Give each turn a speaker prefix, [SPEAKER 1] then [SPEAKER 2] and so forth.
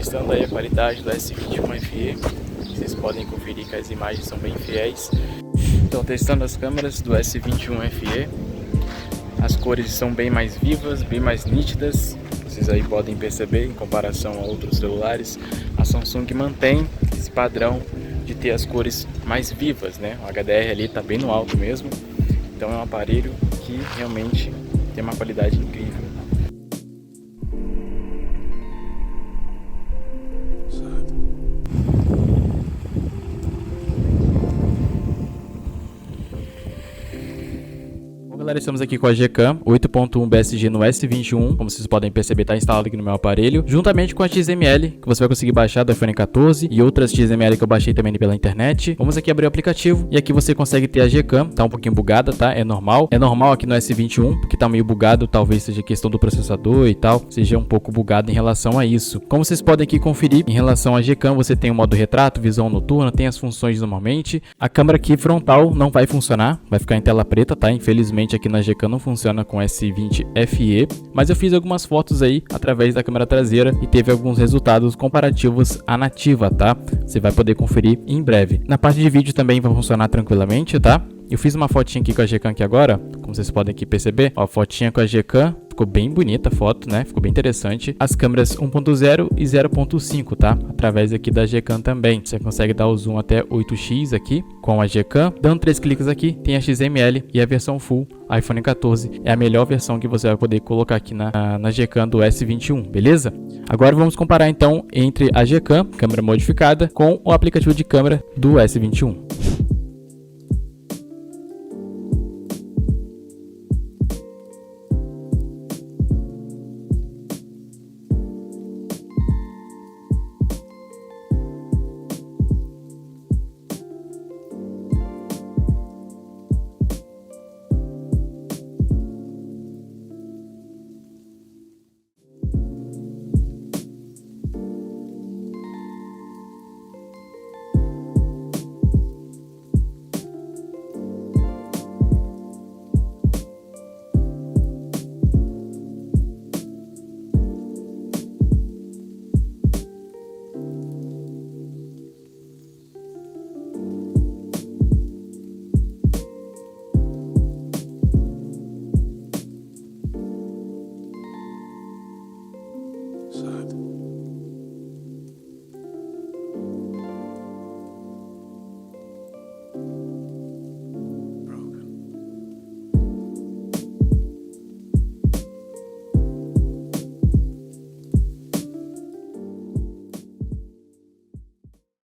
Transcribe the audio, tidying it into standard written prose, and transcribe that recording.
[SPEAKER 1] testando aí a qualidade do S21 FE. Vocês podem conferir que as imagens são bem fiéis. Então, testando as câmeras do S21 FE. As cores são bem mais vivas, bem mais nítidas. Vocês aí podem perceber em comparação a outros celulares. A Samsung mantém esse padrão de ter as cores mais vivas, né? O HDR ali está bem no alto mesmo. Então é um aparelho que realmente tem uma qualidade incrível. Galera, estamos aqui com a Gcam 8.1 BSG no S21, como vocês podem perceber está instalado aqui no meu aparelho, juntamente com a XML, que você vai conseguir baixar do iPhone 14 e outras XML que eu baixei também pela internet. Vamos aqui abrir o aplicativo e aqui você consegue ter a Gcam, tá um pouquinho bugada, tá? É normal aqui no S21, porque tá meio bugado, talvez seja questão do processador e tal, seja um pouco bugado em relação a isso. Como vocês podem aqui conferir, em relação à Gcam, você tem o modo retrato, visão noturna, tem as funções normalmente. A câmera aqui frontal não vai funcionar, vai ficar em tela preta, tá? Infelizmente aqui na Gcam não funciona com S20 FE, mas eu fiz algumas fotos aí através da câmera traseira e teve alguns resultados comparativos à nativa, tá? Você vai poder conferir em breve. Na parte de vídeo também vai funcionar tranquilamente, tá? Eu fiz uma fotinha aqui com a Gcam aqui agora, como vocês podem aqui perceber, ó, fotinha com a Gcam, ficou bem bonita a foto, né? Ficou bem interessante. As câmeras 1.0 e 0.5, tá? Através aqui da Gcam também. Você consegue dar o zoom até 8x aqui com a Gcam. Dando 3 cliques aqui, tem a XML e a versão Full iPhone 14. É a melhor versão que você vai poder colocar aqui na Gcam do S21, beleza? Agora vamos comparar então entre a Gcam, câmera modificada, com o aplicativo de câmera do S21.